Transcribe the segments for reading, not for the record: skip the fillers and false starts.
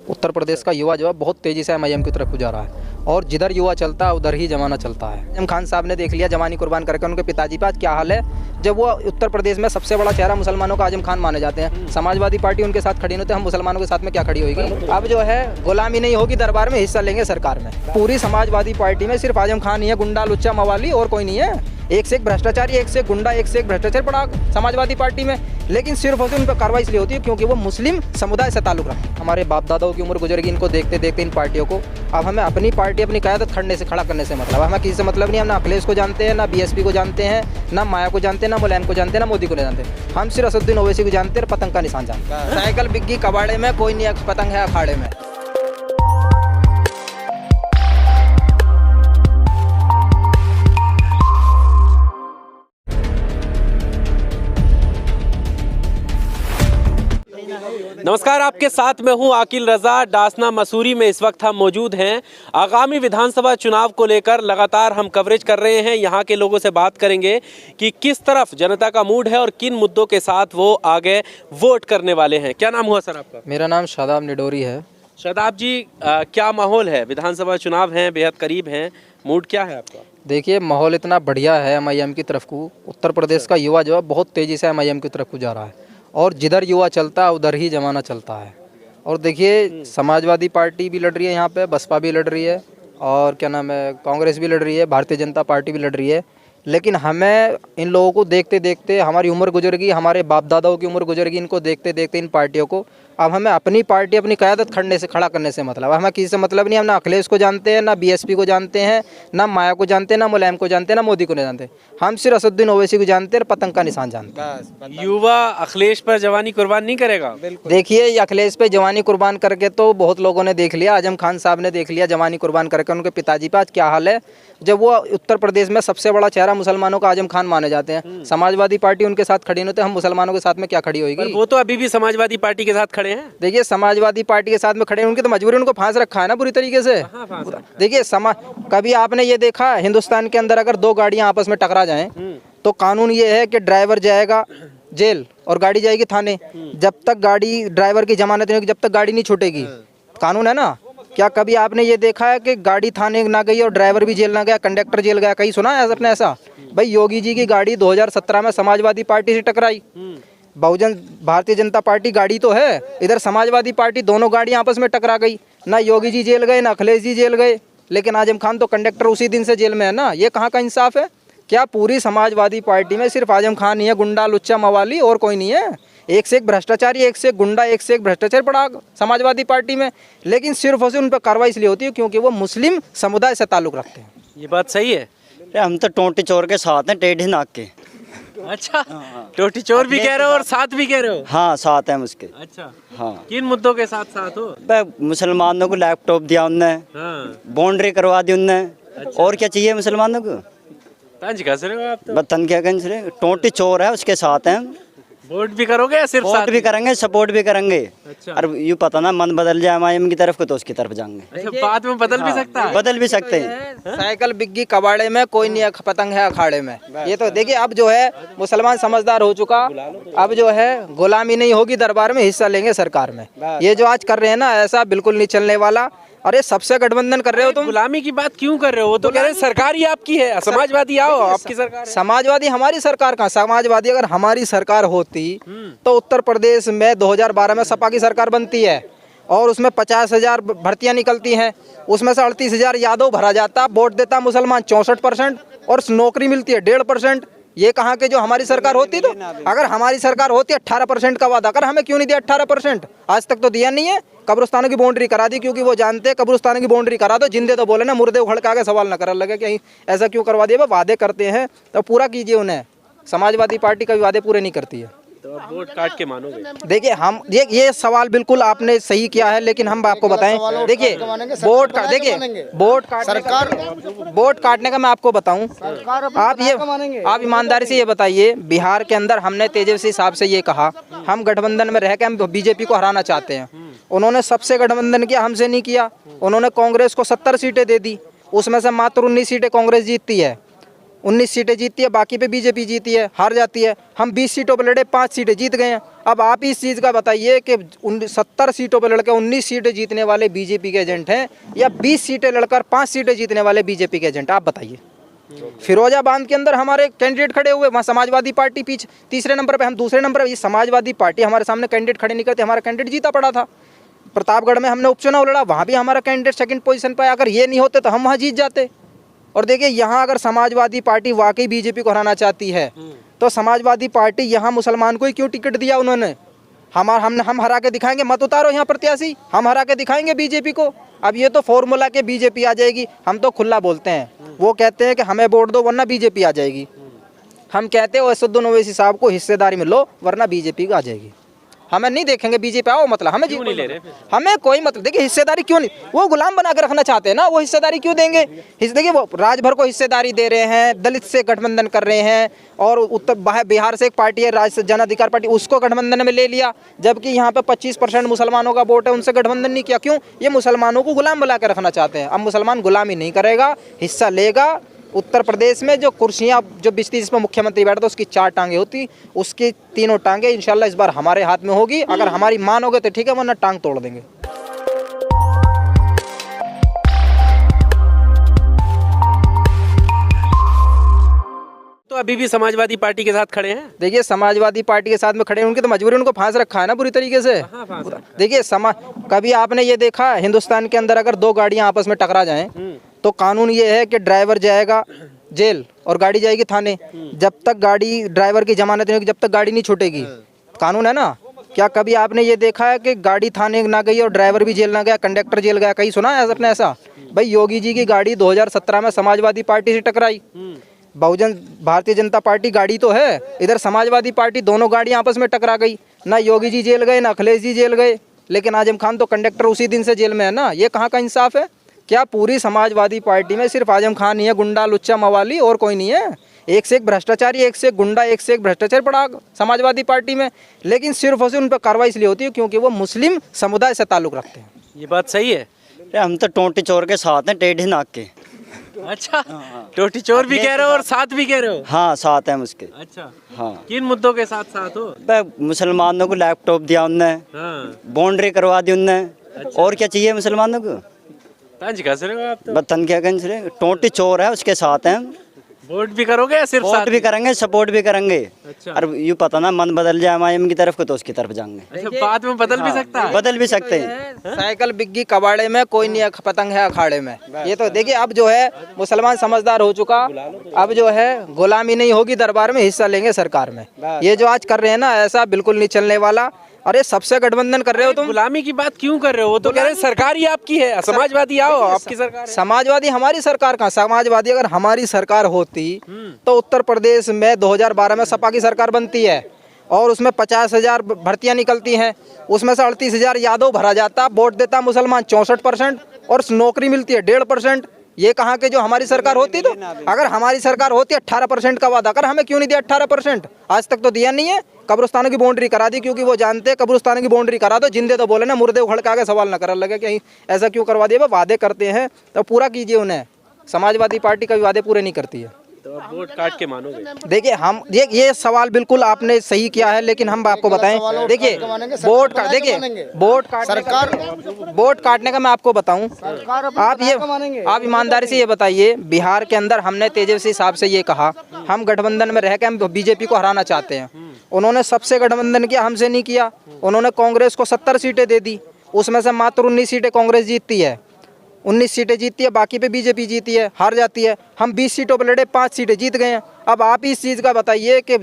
उत्तर प्रदेश का युवा जो है बहुत तेज़ी से एमआईएम की तरफ जा रहा है और जिधर युवा चलता है उधर ही जमाना चलता है। आजम खान साहब ने देख लिया जवानी कुर्बान करके उनके पिताजी पे आज क्या हाल है, जब वो उत्तर प्रदेश में सबसे बड़ा चेहरा मुसलमानों का आजम खान माने जाते हैं। समाजवादी पार्टी उनके साथ खड़ी नहीं, तो हम मुसलमानों के साथ में क्या खड़ी होगी। अब जो है गुलामी नहीं होगी, दरबार में हिस्सा लेंगे सरकार में। पूरी समाजवादी पार्टी में सिर्फ आजम खान ही है, गुंडा लुच्चा मवाली और कोई नहीं है। एक से एक भ्रष्टाचारी, एक से एक गुंडा, एक से एक भ्रष्टाचार पड़ा समाजवादी पार्टी में। लेकिन सिर्फ और सिर्फ उन पर कार्रवाई इसलिए होती है क्योंकि वो मुस्लिम समुदाय से ताल्लुक रखते हैं। हमारे बाप दादाओं की उम्र गुजर गई इनको देखते देखते इन पार्टियों को। अब हमें अपनी पार्टी अपनी क़यादत खड़ा करने से मतलब, हमें किसी से मतलब नहीं। हम ना अखिलेश को जानते हैं, ना बीएसपी को जानते हैं, ना माया को जानते हैं, ना मुलायम को जानते हैं, ना मोदी को नहीं जानते। हम सिर्फ असदुद्दीन ओवैसी को जानते हैं और पतंग का निशान जानते हैं। साइकिल बिग्गी कबाड़े में, कोई नहीं पतंग है अखाड़े में। नमस्कार, आपके साथ मैं हूं आकिल रजा। डासना मसूरी में इस वक्त हम मौजूद हैं। आगामी विधानसभा चुनाव को लेकर लगातार हम कवरेज कर रहे हैं। यहां के लोगों से बात करेंगे कि किस तरफ जनता का मूड है और किन मुद्दों के साथ वो आगे वोट करने वाले हैं। क्या नाम हुआ सर आपका? मेरा नाम शादाब निडोरी है। शादाब जी, क्या माहौल है? विधानसभा चुनाव हैं, बेहद करीब हैं, मूड क्या है आपका? देखिए, माहौल इतना बढ़िया है एमआईएम की तरफ को। उत्तर प्रदेश का युवा जो है बहुत तेज़ी से एमआईएम की तरफ को जा रहा है और जिधर युवा चलता है उधर ही जमाना चलता है। और देखिए, समाजवादी पार्टी भी लड़ रही है यहाँ पे, बसपा भी लड़ रही है और क्या नाम है, कांग्रेस भी लड़ रही है, भारतीय जनता पार्टी भी लड़ रही है। लेकिन हमें इन लोगों को देखते देखते हमारी उम्र गुजर गई, हमारे बाप दादाओं की उम्र गुजर गई, इनको देखते देखते इन पार्टियों को। अब हमें अपनी पार्टी अपनी क़यादत खड़ा करने से मतलब, हमें किसी से मतलब नहीं। हम ना अखिलेश को जानते हैं, ना बीएसपी को जानते हैं, ना माया को जानते हैं, ना मुलायम को जानते हैं, ना मोदी को नहीं जानते। हम सिर्फ असदुद्दीन ओवैसी को जानते हैं और पतंग का निशान जानते हैं। युवा अखिलेश पर जवानी कुर्बान नहीं करेगा? देखिए, ये अखिलेश पे जवानी कुर्बान करके तो बहुत लोगों ने देख लिया। आजम खान साहब ने देख लिया जवानी कुर्बान करके उनके पिताजी पे आज क्या हाल है, जब वो उत्तर प्रदेश में सबसे बड़ा चेहरा मुसलमानों का आजम खान माने जाते हैं। समाजवादी पार्टी उनके साथ खड़ी नहीं, तो हम मुसलमानों के साथ में क्या खड़ी होगी। वो तो अभी भी समाजवादी पार्टी के साथ खड़े हैं। देखिए, समाजवादी पार्टी के साथ में खड़े हैं, उनकी तो मजबूरी, उनको फांस रखा है ना पूरी तरीके से। देखिए, कभी आपने ये देखा हिंदुस्तान के अंदर अगर दो गाड़ियां आपस में टकरा जाएं तो कानून ये है कि ड्राइवर जाएगा जेल और गाड़ी जाएगी थाने, जब तक गाड़ी ड्राइवर की जमानत नहीं होगी, जब तक गाड़ी नहीं छूटेगी। कानून है ना। क्या कभी आपने ये देखा है कि गाड़ी थाने ना गई और ड्राइवर भी जेल ना गया, कंडक्टर जेल गया? कहीं सुना है आपने ऐसा? भाई, योगी जी की गाड़ी 2017 में समाजवादी पार्टी से टकराई। बहुजन भारतीय जनता पार्टी गाड़ी तो है, इधर समाजवादी पार्टी, दोनों गाड़ी आपस में टकरा गई। ना योगी जी जेल गए, ना अखिलेश जी जेल गए, लेकिन आजम खान तो कंडक्टर उसी दिन से जेल में है ना। ये कहाँ का इंसाफ है? क्या पूरी समाजवादी पार्टी में सिर्फ आजम खान ही है, गुंडा लुच्चा मवाली और कोई नहीं है। एक से एक भ्रष्टाचारी, एक से एक गुंडा, एक से एक भ्रष्टाचार पड़ा समाजवादी पार्टी में। लेकिन सिर्फ और सिर्फ उन पर कार्रवाई इसलिए होती है क्योंकि वो मुस्लिम समुदाय से ताल्लुक रखते हैं। ये बात सही है। हम तो टोंटी चोर के साथ हैं, टेढ़ी नाक के। अच्छा, टोटी चोर भी कह रहे हो और साथ भी कह रहे हो? हाँ, साथ हैं उसके। अच्छा, हाँ। किन मुद्दों के साथ साथ हो? मुसलमानों को लैपटॉप दिया उनने, बाउंड्री करवा दी उनने। अच्छा। और क्या चाहिए मुसलमानों को? तंज कस रहे हो आप तो। बतन क्या कंस रहे, टोंटी चोर है, उसके साथ हैं। वोट भी करोगे या सिर्फ वोट भी करेंगे, सपोर्ट भी करेंगे। अच्छा। और यूँ पता ना मन बदल जाए एमआईएम की तरफ को तो उसकी तरफ जाएंगे। अच्छा, बाद में बदल भी सकता है? बदल भी सकते हैं। साइकिल बिग्गी कबाड़े में, कोई नहीं पतंग है अखाड़े में। ये तो देखिए, अब जो है मुसलमान समझदार हो चुका। अब जो है गुलामी नहीं होगी, दरबार में हिस्सा लेंगे सरकार में। ये जो आज कर रहे हैं ना, ऐसा बिल्कुल नहीं चलने वाला। अरे, सबसे गठबंधन कर रहे हो तुम। गुलामी की बात क्यों कर रहे हो? वो तो कह रहे हैं सरकार ही आपकी है, समाजवादी आओ, आपकी सरकार है। समाजवादी हमारी सरकार कहाँ? समाजवादी अगर हमारी सरकार होती तो उत्तर प्रदेश में 2012 में सपा की सरकार बनती है और उसमें 50,000 भर्तियां निकलती हैं, उसमें से 38,000 यादव भरा जाता, वोट देता मुसलमान 64% और नौकरी मिलती है 1.5%। ये कहाँ के? जो हमारी सरकार होती तो, अगर हमारी सरकार होती 18% का वादा कर, हमें क्यों नहीं दिया 18%? आज तक तो दिया नहीं है। कब्रिस्तानों की बाउंड्री करा दी क्योंकि वो जानते हैं कब्रिस्तानों की बाउंड्री करा दो, जिंदे तो बोले ना, मुर्दे उखड़ के आगे सवाल ना कर लगे कि ऐसा क्यों करवा दिया। वो वादे करते हैं तो पूरा कीजिए उन्हें। समाजवादी पार्टी कभी वादे पूरे नहीं करती है। तो अब वोट काट के मानोगे? देखिए, हम ये सवाल बिल्कुल आपने सही किया है, लेकिन हम आपको बताएं, देखिए वोट काटने का मैं आपको बताऊं, आप ईमानदारी से ये बताइए, बिहार के अंदर हमने तेजस्वी साहब से ये कहा, हम गठबंधन में रह के हम बीजेपी को हराना चाहते हैं। उन्होंने सबसे गठबंधन किया, हमसे नहीं किया। उन्होंने कांग्रेस को 70 सीटें दे दी, उसमें से मात्र 19 सीटें कांग्रेस जीतती है। 19 सीटें जीतती है, बाकी पे बीजेपी जीती है, हार जाती है। हम 20 सीटों पर लड़े, 5 सीटें जीत गए हैं। अब आप इस चीज़ का बताइए कि 70 सीटों पर लड़कर 19 सीटें जीतने वाले बीजेपी के एजेंट हैं या 20 सीटें लड़कर 5 सीटें जीतने वाले बीजेपी के एजेंट, आप बताइए। फिरोजाबाद के अंदर हमारे कैंडिडेट खड़े हुए, वहाँ समाजवादी पार्टी पीछे तीसरे नंबर पे, हम दूसरे नंबर पे। ये समाजवादी पार्टी हमारे सामने कैंडिडेट खड़े नहीं करते, हमारा कैंडिडेट जीता पड़ा था। प्रतापगढ़ में हमने उपचुनाव लड़ा, वहाँ भी हमारा कैंडिडेट सेकंड पोजीशन पे। अगर ये नहीं होते तो हम वहाँ जीत जाते। और देखिए, यहाँ अगर समाजवादी पार्टी वाकई बीजेपी को हराना चाहती है तो समाजवादी पार्टी यहाँ मुसलमान को ही क्यों टिकट दिया उन्होंने? हम हरा के दिखाएंगे, मत उतारो यहाँ प्रत्याशी, हम हरा के दिखाएंगे बीजेपी को। अब ये तो फॉर्मूला के बीजेपी आ जाएगी, हम तो खुला बोलते हैं। वो कहते हैं कि हमें वोट दो वरना बीजेपी आ जाएगी। हम कहते हैं असदुद्दीन ओवैसी साहब को हिस्सेदारी में लो वरना बीजेपी आ जाएगी। हमें नहीं देखेंगे बीजेपी आओ, मतलब हमें क्यों नहीं ले रहे? हमें कोई मतलब, देखिए हिस्सेदारी क्यों नहीं, वो गुलाम बना के रखना चाहते हैं ना, वो हिस्सेदारी क्यों देंगे? देखिए वो राजभर को हिस्सेदारी दे रहे हैं, दलित से गठबंधन कर रहे हैं, और उत्तर बिहार से एक पार्टी है राष्ट्र जन अधिकार पार्टी, उसको गठबंधन में ले लिया, जबकि यहाँ पे 25% मुसलमानों का वोट है, उनसे गठबंधन नहीं किया। क्यों? ये मुसलमानों को गुलाम बना के रखना चाहते हैं। अब मुसलमान गुलामी नहीं करेगा, हिस्सा लेगा। उत्तर प्रदेश में जो कुर्सियाँ जो बिचती, जिसमें मुख्यमंत्री बैठता, उसकी 4 टांगे होती, उसकी 3 टांगे इंशाल्लाह इस बार हमारे हाथ में होगी। अगर हमारी मानोगे तो ठीक है, वरना टांग तोड़ देंगे। तो अभी भी समाजवादी पार्टी के साथ खड़े हैं? देखिए, समाजवादी पार्टी के साथ में खड़े हैं, उनकी तो मजबूरी, उनको फांस रखा है ना पूरी तरीके से। देखिए कभी आपने ये देखा हिंदुस्तान के अंदर अगर 2 गाड़ियां आपस में टकरा जाएं तो कानून ये है कि ड्राइवर जाएगा जेल और गाड़ी जाएगी थाने, जब तक गाड़ी ड्राइवर की जमानत नहीं होगी, जब तक गाड़ी नहीं छूटेगी। कानून है ना। क्या कभी आपने ये देखा है कि गाड़ी थाने ना गई और ड्राइवर भी जेल ना गया, कंडक्टर जेल गया? कहीं सुना है आपने ऐसा? भाई योगी जी की गाड़ी 2017 में समाजवादी पार्टी से टकराई, बहुजन भारतीय जनता पार्टी गाड़ी तो है, इधर समाजवादी पार्टी, दोनों गाड़ियां आपस में टकरा गई। ना योगी जी जेल गए, ना अखिलेश जी जेल गए, लेकिन आजम खान तो कंडक्टर उसी दिन से जेल में है ना। ये कहाँ का इंसाफ है? क्या पूरी समाजवादी पार्टी में सिर्फ आजम खान ही है गुंडा लुच्चा मवाली, और कोई नहीं है? एक से एक भ्रष्टाचारी, एक से एक गुंडा, एक से एक भ्रष्टाचार पड़ा समाजवादी पार्टी में, लेकिन सिर्फ और सिर्फ उन पर कार्रवाई इसलिए होती है क्योंकि वो मुस्लिम समुदाय से ताल्लुक़ रखते हैं। ये बात सही है। हम तो टोंटी चोर के साथ हैं, टेढ़ी नाक के। अच्छा, टोटी चोर भी कह रहे हो और साथ भी कह रहे हो? हाँ, साथ हैं उसके। अच्छा, हाँ। किन मुद्दों के साथ साथ हो? मुसलमानों को लैपटॉप दिया उनने, बाउंड्री करवा दी उनने। और क्या चाहिए मुसलमानों को? तंज कस रहे हो आप तो। बतन क्या कहें रहे, टोंटी चोर है, उसके साथ हैं। वोट भी करोगे या सिर्फ वोट भी करेंगे, सपोर्ट भी करेंगे। अच्छा। और यूँ पता ना मन बदल जाए एमआईएम की तरफ को तो उसकी तरफ जाएंगे। अच्छा, बाद में बदल भी सकता है? बदल भी सकते हैं। साइकिल बिग्गी कबाड़े में, कोई नहीं पतंग है अखाड़े में। ये तो देखिए, अब जो है मुसलमान समझदार हो चुका, अब जो है गुलामी नहीं होगी दरबार में, हिस्सा लेंगे सरकार में। ये जो आज कर रहे हैं ना, ऐसा बिल्कुल नहीं चलने वाला। अरे सबसे गठबंधन कर रहे हो तुम। गुलामी की बात क्यों कर रहे हो? वो तो कह रहे हैं सरकार ही आपकी है, समाजवादी आओ, आपकी सरकार है। समाजवादी हमारी सरकार कहाँ? समाजवादी अगर हमारी सरकार होती तो उत्तर प्रदेश में 2012 में सपा की सरकार बनती है और उसमें 50,000 भर्तियां निकलती हैं, उसमें से 38,000 यादव भरा जाता, वोट देता मुसलमान 64% और नौकरी मिलती है 1.5%। ये कहाँ के? जो हमारी सरकार होती तो, अगर हमारी सरकार होती 18% का वादा कर, हमें क्यों नहीं दिया 18%? आज तक तो दिया नहीं है। कब्रिस्तानों की बाउंड्री करा दी क्योंकि वो जानते हैं कब्रिस्तानों की बाउंड्री करा दो, जिंदे तो बोले ना, मुर्दे उखड़ के आगे सवाल ना करने लगे कि ऐसा क्यों करवा दिया। वो वादे करते हैं तो पूरा कीजिए उन्हें। समाजवादी पार्टी कभी वादे पूरे नहीं करती है। तो अब वोट काट के मानोगे? देखिए, हम ये सवाल बिल्कुल आपने सही किया है, लेकिन हम आपको बताएं, देखिए वोट का, देखिए वोट काटने का मैं आपको बताऊं, आप ईमानदारी से ये बताइए, बिहार के अंदर हमने तेजस्वी साहब से ये कहा, हम गठबंधन में रह के हम बीजेपी को हराना चाहते हैं। उन्होंने सबसे गठबंधन किया, हमसे नहीं किया। उन्होंने कांग्रेस को 70 सीटें दे दी, उसमें से मात्र 19 सीटें कांग्रेस जीतती है, 19 सीटें जीतती है, बाकी पे बीजेपी जीती है, हार जाती है। हम 20 सीटों पर लड़े, 5 सीटें जीत गए हैं। अब आप इस चीज़ का बताइए कि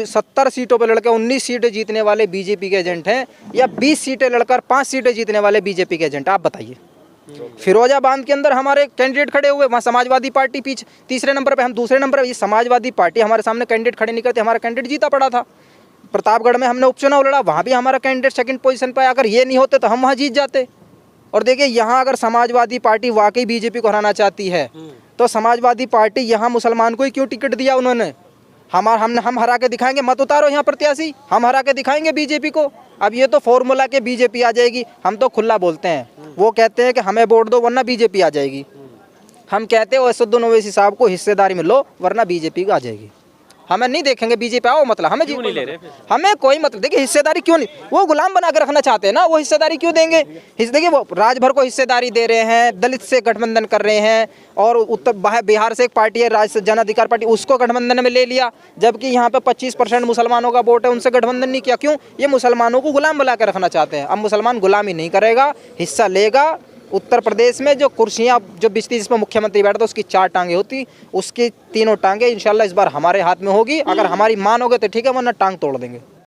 70 सीटों पर लड़कर 19 सीटें जीतने वाले बीजेपी के एजेंट हैं या 20 सीटें लड़कर 5 सीटें जीतने वाले बीजेपी के एजेंट, आप बताइए। फिरोजाबाद के अंदर हमारे कैंडिडेट खड़े हुए, वहाँ समाजवादी पार्टी पीछे तीसरे नंबर पे, हम दूसरे नंबर पे। ये समाजवादी पार्टी हमारे सामने कैंडिडेट खड़े नहीं करते, हमारा कैंडिडेट जीता पड़ा था। प्रतापगढ़ में हमने उपचुनाव लड़ा, वहाँ भी हमारा कैंडिडेट सेकंड पोजीशन पे। अगर ये नहीं होते तो हम वहाँ जीत जाते। और देखिए, यहाँ अगर समाजवादी पार्टी वाकई बीजेपी को हराना चाहती है तो समाजवादी पार्टी यहाँ मुसलमान को ही क्यों टिकट दिया उन्होंने? हम हरा के दिखाएंगे, मत उतारो यहाँ प्रत्याशी, हम हरा के दिखाएंगे बीजेपी को। अब ये तो फॉर्मूला के बीजेपी आ जाएगी, हम तो खुला बोलते हैं। वो कहते हैं कि हमें वोट दो वरना बीजेपी आ जाएगी। हम कहते हैं असदुद्दीन ओवैसी साहब को हिस्सेदारी में लो, वरना बीजेपी आ जाएगी। हमें नहीं देखेंगे बीजेपी आओ, मतलब हमें क्यों नहीं ले रहे फिर? हमें कोई मतलब, देखिए हिस्सेदारी क्यों नहीं, वो गुलाम बना के रखना चाहते हैं ना, वो हिस्सेदारी क्यों देंगे? देखिए वो राजभर को हिस्सेदारी दे रहे हैं, दलित से गठबंधन कर रहे हैं, और उत्तर बिहार से एक पार्टी है राष्ट्रीय जन अधिकार पार्टी, उसको गठबंधन में ले लिया, जबकि यहाँ पे 25% मुसलमानों का वोट है, उनसे गठबंधन नहीं किया। क्यों? ये मुसलमानों को गुलाम बना के रखना चाहते हैं। अब मुसलमान गुलामी नहीं करेगा, हिस्सा लेगा। उत्तर प्रदेश में जो कुर्सियाँ जो बिचती, जिसमें मुख्यमंत्री बैठता, उसकी 4 टांगे होती, उसकी तीनों टांगे इंशाल्लाह इस बार हमारे हाथ में होगी। अगर हमारी मानोगे तो ठीक है, वरना टांग तोड़ देंगे।